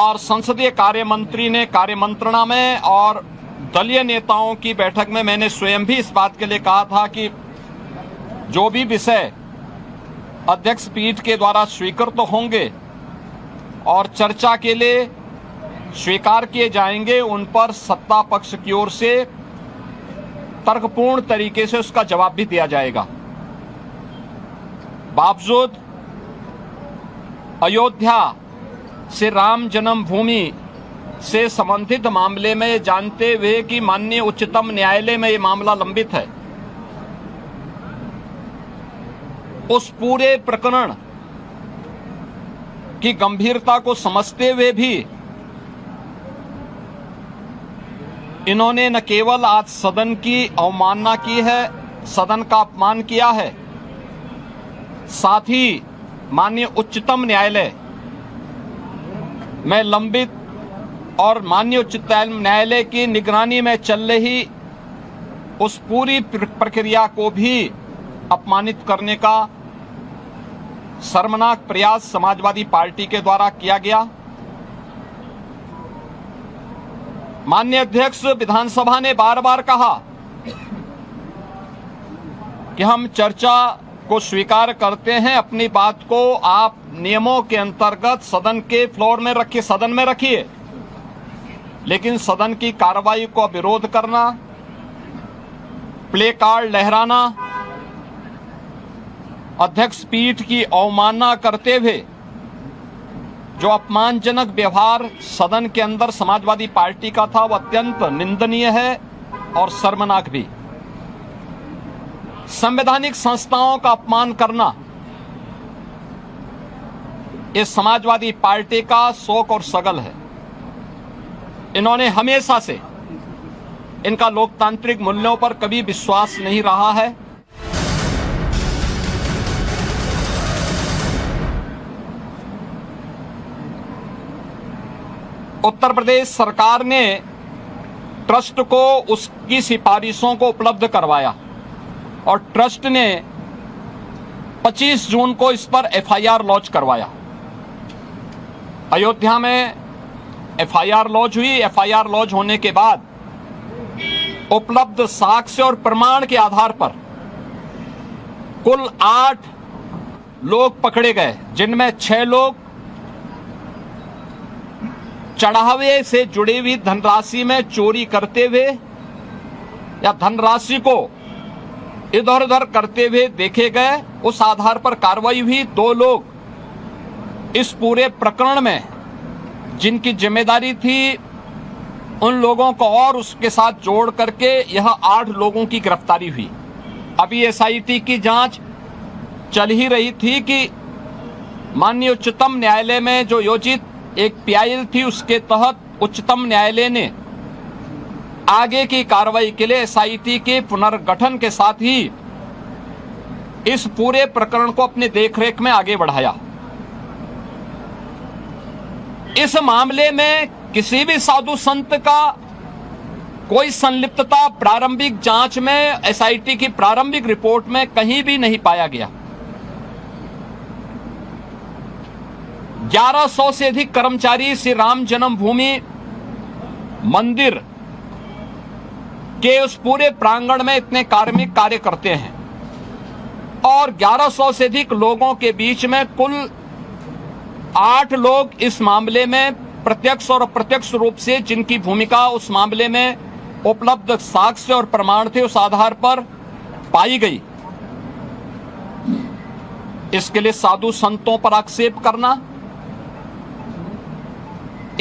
और संसदीय कार्य मंत्री ने कार्य मंत्रणा में और दलीय नेताओं की बैठक में मैंने स्वयं भी इस बात के लिए कहा था कि जो भी विषय अध्यक्ष पीठ के द्वारा स्वीकृत तो होंगे और चर्चा के लिए स्वीकार किए जाएंगे, उन पर सत्ता पक्ष की ओर से तर्कपूर्ण तरीके से उसका जवाब भी दिया जाएगा। बावजूद अयोध्या से राम जन्मभूमि से संबंधित मामले में जानते हुए कि माननीय उच्चतम न्यायालय में यह मामला लंबित है, उस पूरे प्रकरण की गंभीरता को समझते हुए भी इन्होंने न केवल आज सदन की अवमानना की है, सदन का अपमान किया है, साथ ही माननीय उच्चतम न्यायालय में लंबित और माननीय उच्चतम न्यायालय की निगरानी में चल रही उस पूरी प्रक्रिया को भी अपमानित करने का शर्मनाक प्रयास समाजवादी पार्टी के द्वारा किया गया। माननीय अध्यक्ष विधानसभा ने बार बार कहा कि हम चर्चा को स्वीकार करते हैं, अपनी बात को आप नियमों के अंतर्गत सदन के फ्लोर में रखिए, सदन में रखिए, लेकिन सदन की कार्रवाई को विरोध करना, प्ले कार्ड लहराना, अध्यक्ष पीठ की अवमानना करते हुए जो अपमानजनक व्यवहार सदन के अंदर समाजवादी पार्टी का था, वह अत्यंत निंदनीय है और शर्मनाक भी। संवैधानिक संस्थाओं का अपमान करना इस समाजवादी पार्टी का शौक और सगल है। इन्होंने हमेशा से इनका लोकतांत्रिक मूल्यों पर कभी विश्वास नहीं रहा है। उत्तर प्रदेश सरकार ने ट्रस्ट को उसकी सिफारिशों को उपलब्ध करवाया और ट्रस्ट ने 25 जून को इस पर एफआईआर लॉन्च करवाया। अयोध्या में एफआईआर लॉन्च हुई। एफआईआर लॉन्च होने के बाद उपलब्ध साक्ष्य और प्रमाण के आधार पर कुल 8 लोग पकड़े गए, जिनमें 6 लोग चढ़ावे से जुड़ी हुई धनराशि में चोरी करते हुए या धनराशि को इधर उधर करते हुए देखे गए। उस आधार पर कार्रवाई हुई। 2 लोग इस पूरे प्रकरण में जिनकी जिम्मेदारी थी, उन लोगों को और उसके साथ जोड़ करके यह 8 लोगों की गिरफ्तारी हुई। अभी एसआईटी की जांच चल ही रही थी कि माननीय उच्चतम न्यायालय में जो योजित एक पीआईएल थी, उसके तहत उच्चतम न्यायालय ने आगे की कार्रवाई के लिए एसआईटी के पुनर्गठन के साथ ही इस पूरे प्रकरण को अपने देखरेख में आगे बढ़ाया। इस मामले में किसी भी साधु संत का कोई संलिप्तता प्रारंभिक जांच में एसआईटी की प्रारंभिक रिपोर्ट में कहीं भी नहीं पाया गया। 1100 से अधिक कर्मचारी श्री राम जन्मभूमि मंदिर के उस पूरे प्रांगण में इतने कार्मिक कार्य करते हैं और 1100 से अधिक लोगों के बीच में कुल 8 लोग इस मामले में प्रत्यक्ष और अप्रत्यक्ष रूप से जिनकी भूमिका उस मामले में उपलब्ध साक्ष्य और प्रमाण थे, उस आधार पर पाई गई। इसके लिए साधु संतों पर आक्षेप करना,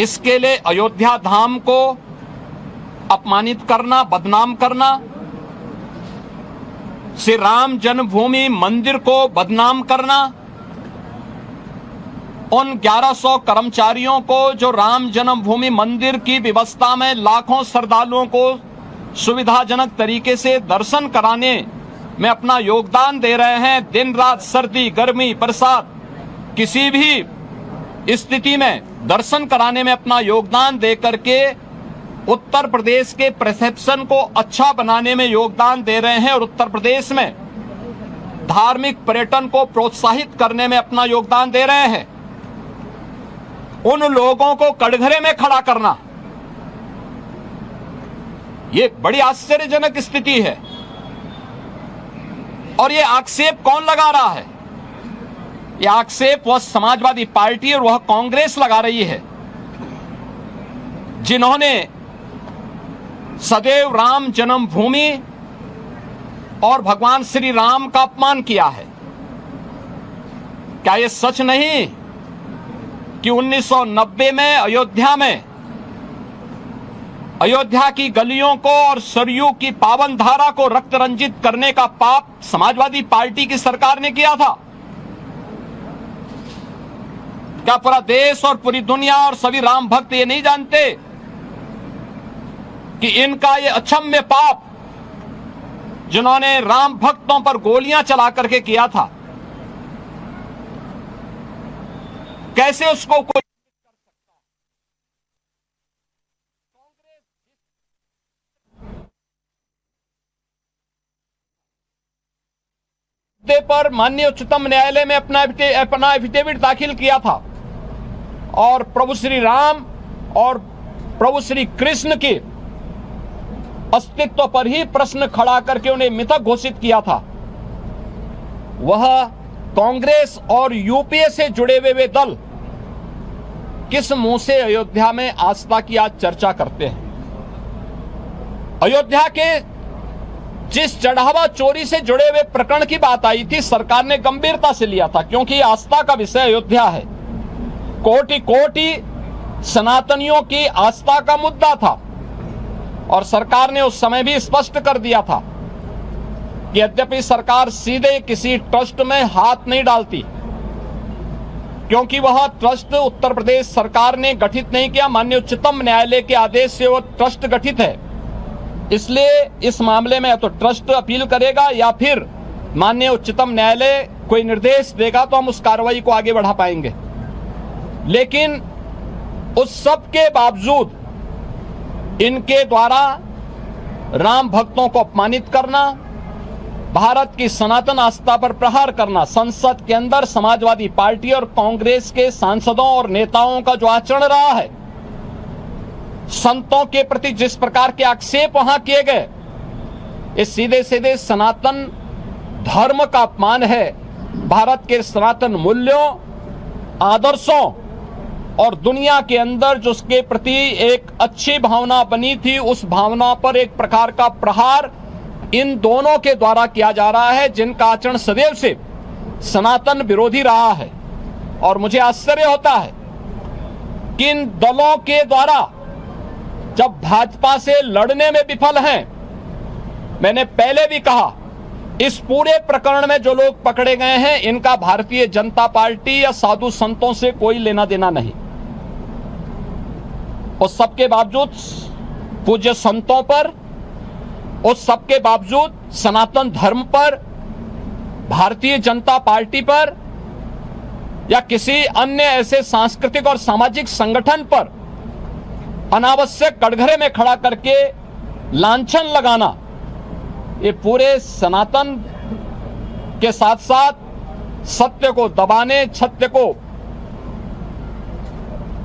इसके लिए अयोध्या धाम को अपमानित करना, बदनाम करना, श्री राम जन्मभूमि मंदिर को बदनाम करना, उन 1100 कर्मचारियों को जो राम जन्मभूमि मंदिर की व्यवस्था में लाखों श्रद्धालुओं को सुविधाजनक तरीके से दर्शन कराने में अपना योगदान दे रहे हैं, दिन रात सर्दी गर्मी बरसात किसी भी स्थिति में दर्शन कराने में अपना योगदान दे करके उत्तर प्रदेश के परसेप्शन को अच्छा बनाने में योगदान दे रहे हैं और उत्तर प्रदेश में धार्मिक पर्यटन को प्रोत्साहित करने में अपना योगदान दे रहे हैं। उन लोगों को कटघरे में खड़ा करना, ये बड़ी आश्चर्यजनक स्थिति है। और ये आक्षेप कौन लगा रहा है? ये आक्षेप वह समाजवादी पार्टी और वह कांग्रेस लगा रही है, जिन्होंने सदैव राम जन्मभूमि और भगवान श्री राम का अपमान किया है। क्या यह सच नहीं कि 1990 में अयोध्या की गलियों को और सरयू की पावन धारा को रक्त रंजित करने का पाप समाजवादी पार्टी की सरकार ने किया था? क्या पूरा देश और पूरी दुनिया और सभी राम भक्त ये नहीं जानते कि इनका ये अक्षम्य पाप, जिन्होंने राम भक्तों पर गोलियां चला करके किया था, कैसे उसको कोई पर माननीय उच्चतम न्यायालय में अपना एफिडेविट दाखिल किया था और प्रभु श्री राम और प्रभु श्री कृष्ण के अस्तित्व पर ही प्रश्न खड़ा करके उन्हें मृतक घोषित किया था, वह कांग्रेस और यूपीए से जुड़े हुए दल किस मुंह से अयोध्या में आस्था की आज चर्चा करते हैं? अयोध्या के जिस चढ़ावा चोरी से जुड़े हुए प्रकरण की बात आई थी, सरकार ने गंभीरता से लिया था, क्योंकि आस्था का विषय अयोध्या है। कोटि कोटि सनातनियों की आस्था का मुद्दा था और सरकार ने उस समय भी स्पष्ट कर दिया था कि यद्यपि सरकार सीधे किसी ट्रस्ट में हाथ नहीं डालती, क्योंकि वह ट्रस्ट उत्तर प्रदेश सरकार ने गठित नहीं किया, माननीय उच्चतम न्यायालय के आदेश से वह ट्रस्ट गठित है। इसलिए इस मामले में तो ट्रस्ट अपील करेगा या फिर माननीय उच्चतम न्यायालय कोई निर्देश देगा तो हम उस कार्रवाई को आगे बढ़ा पाएंगे। लेकिन उस सब के बावजूद इनके द्वारा राम भक्तों को अपमानित करना, भारत की सनातन आस्था पर प्रहार करना, संसद के अंदर समाजवादी पार्टी और कांग्रेस के सांसदों और नेताओं का जो आचरण रहा है, संतों के प्रति जिस प्रकार के आक्षेप वहां किए गए, ये सीधे सीधे सनातन धर्म का अपमान है। भारत के सनातन मूल्यों, आदर्शों और दुनिया के अंदर जो उसके प्रति एक अच्छी भावना बनी थी, उस भावना पर एक प्रकार का प्रहार इन दोनों के द्वारा किया जा रहा है, जिनका आचरण सदैव से सनातन विरोधी रहा है। और मुझे आश्चर्य होता है कि इन दलों के द्वारा जब भाजपा से लड़ने में विफल हैं, मैंने पहले भी कहा, इस पूरे प्रकरण में जो लोग पकड़े गए हैं, इनका भारतीय जनता पार्टी या साधु संतों से कोई लेना देना नहीं। उस सबके बावजूद पूज्य संतों पर, उस सबके बावजूद सनातन धर्म पर, भारतीय जनता पार्टी पर या किसी अन्य ऐसे सांस्कृतिक और सामाजिक संगठन पर अनावश्यक कटघरे में खड़ा करके लांछन लगाना, ये पूरे सनातन के साथ साथ सत्य को दबाने, सत्य को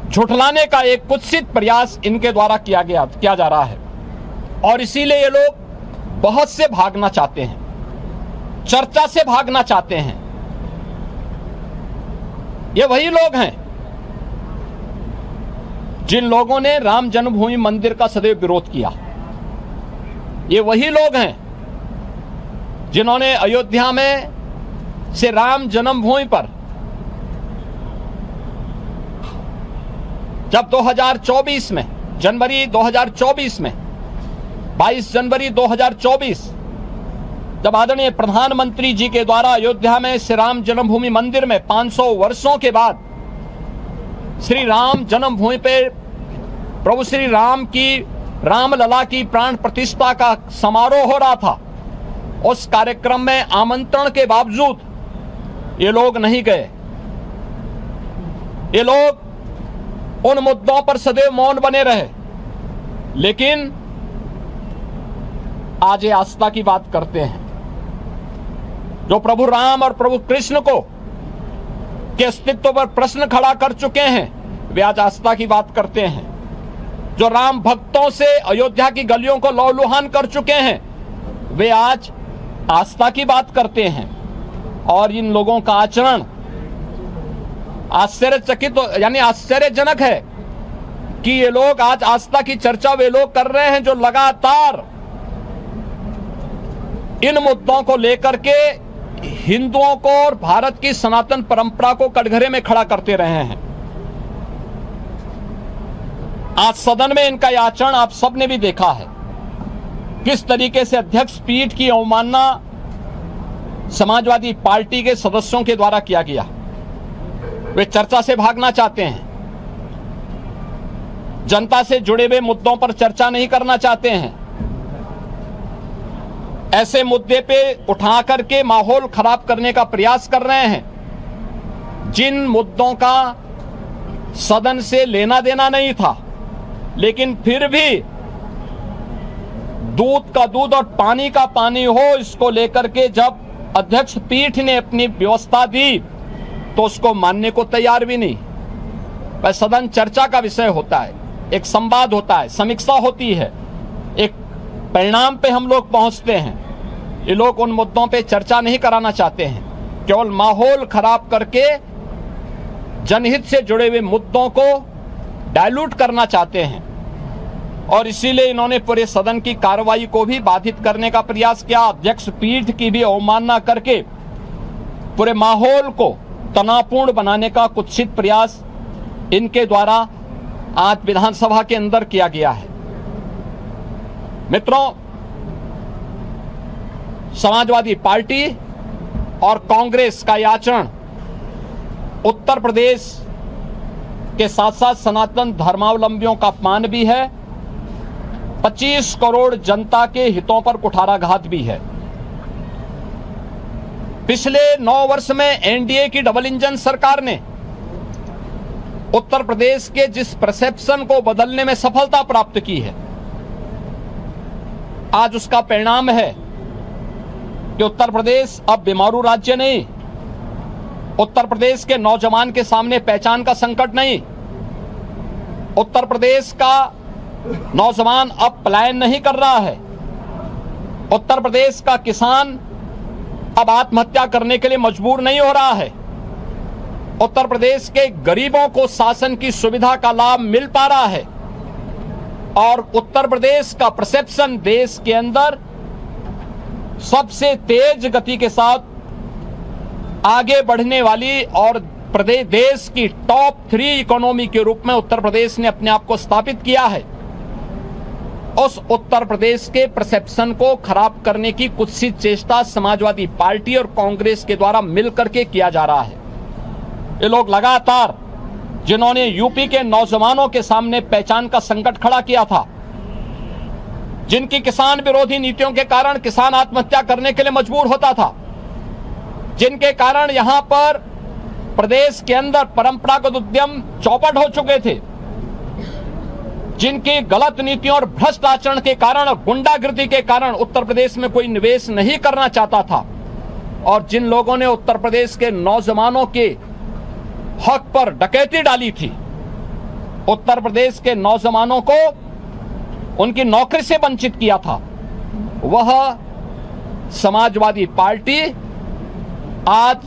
झुठलाने का एक कुत्सित प्रयास इनके द्वारा किया जा रहा है। और इसीलिए ये लोग बहुत से भागना चाहते हैं, चर्चा से भागना चाहते हैं। ये वही लोग हैं जिन लोगों ने राम जन्मभूमि मंदिर का सदैव विरोध किया। ये वही लोग हैं जिन्होंने अयोध्या में से राम जन्मभूमि पर जब 2024 में, जनवरी 2024 में, 22 जनवरी 2024, जब आदरणीय प्रधानमंत्री जी के द्वारा अयोध्या में श्री राम जन्मभूमि मंदिर में 500 वर्षों के बाद श्री राम जन्मभूमि पे प्रभु श्री राम की, रामलला की प्राण प्रतिष्ठा का समारोह हो रहा था, उस कार्यक्रम में आमंत्रण के बावजूद ये लोग नहीं गए। ये लोग उन मुद्दों पर सदैव मौन बने रहे। लेकिन आज ये आस्था की बात करते हैं, जो प्रभु राम और प्रभु कृष्ण को के अस्तित्व पर प्रश्न खड़ा कर चुके हैं, वे आज आस्था की बात करते हैं। जो राम भक्तों से अयोध्या की गलियों को लौलुहान कर चुके हैं, वे आज आस्था की बात करते हैं। और इन लोगों का आचरण आश्चर्यचकित यानी आश्चर्यजनक है कि ये लोग आज आस्था की चर्चा वे लोग कर रहे हैं जो लगातार इन मुद्दों को लेकर के हिंदुओं को और भारत की सनातन परंपरा को कटघरे में खड़ा करते रहे हैं। आज सदन में इनका यह आचरण आप सबने भी देखा है, किस तरीके से अध्यक्ष पीठ की अवमानना समाजवादी पार्टी के सदस्यों के द्वारा किया गया। वे चर्चा से भागना चाहते हैं, जनता से जुड़े हुए मुद्दों पर चर्चा नहीं करना चाहते हैं, ऐसे मुद्दे पे उठा करके माहौल खराब करने का प्रयास कर रहे हैं जिन मुद्दों का सदन से लेना देना नहीं था। लेकिन फिर भी दूध का दूध और पानी का पानी हो, इसको लेकर के जब अध्यक्ष पीठ ने अपनी व्यवस्था दी तो उसको मानने को तैयार भी नहीं। वह सदन चर्चा का विषय होता है, एक संवाद होता है, समीक्षा होती है, एक परिणाम पे हम लोग पहुंचते हैं। ये लोग उन मुद्दों पे चर्चा नहीं कराना चाहते हैं, केवल माहौल खराब करके जनहित से जुड़े हुए मुद्दों को डाइल्यूट करना चाहते हैं। और इसीलिए इन्होंने पूरे सदन की कार्रवाई को भी बाधित करने का प्रयास किया, अध्यक्ष पीठ की भी अवमानना करके पूरे माहौल को तनावपूर्ण बनाने का कुत्सित प्रयास इनके द्वारा आज विधानसभा के अंदर किया गया है। मित्रों, समाजवादी पार्टी और कांग्रेस का यह आचरण उत्तर प्रदेश के साथ साथ सनातन धर्मावलंबियों का अपमान भी है, 25 करोड़ जनता के हितों पर कुठाराघात भी है। पिछले 9 वर्ष में एनडीए की डबल इंजन सरकार ने उत्तर प्रदेश के जिस परसेप्शन को बदलने में सफलता प्राप्त की है, आज उसका परिणाम है कि उत्तर प्रदेश अब बीमारू राज्य नहीं, उत्तर प्रदेश के नौजवान के सामने पहचान का संकट नहीं, उत्तर प्रदेश का नौजवान अब पलायन नहीं कर रहा है, उत्तर प्रदेश का किसान अब आत्महत्या करने के लिए मजबूर नहीं हो रहा है, उत्तर प्रदेश के गरीबों को शासन की सुविधा का लाभ मिल पा रहा है और उत्तर प्रदेश का परसेप्शन देश के अंदर सबसे तेज गति के साथ आगे बढ़ने वाली और प्रदेश देश की टॉप 3 इकोनॉमी के रूप में उत्तर प्रदेश ने अपने आप को स्थापित किया है। उस उत्तर प्रदेश के परसेप्शन को खराब करने की कुत्सित चेष्टा समाजवादी पार्टी और कांग्रेस के द्वारा मिलकर के किया जा रहा है। ये लोग लगातार जिन्होंने यूपी के नौजवानों के सामने पहचान का संकट खड़ा किया था, जिनकी किसान विरोधी नीतियों के कारण किसान आत्महत्या करने के लिए मजबूर होता था, जिनके कारण यहां पर प्रदेश के अंदर परंपरागत उद्यम चौपट हो चुके थे, जिनकी गलत नीतियों और भ्रष्ट आचरण के कारण और गुंडागिर्दी के कारण उत्तर प्रदेश में कोई निवेश नहीं करना चाहता था, और जिन लोगों ने उत्तर प्रदेश के नौजवानों के हक पर डकैती डाली थी, उत्तर प्रदेश के नौजवानों को उनकी नौकरी से वंचित किया था, वह समाजवादी पार्टी आज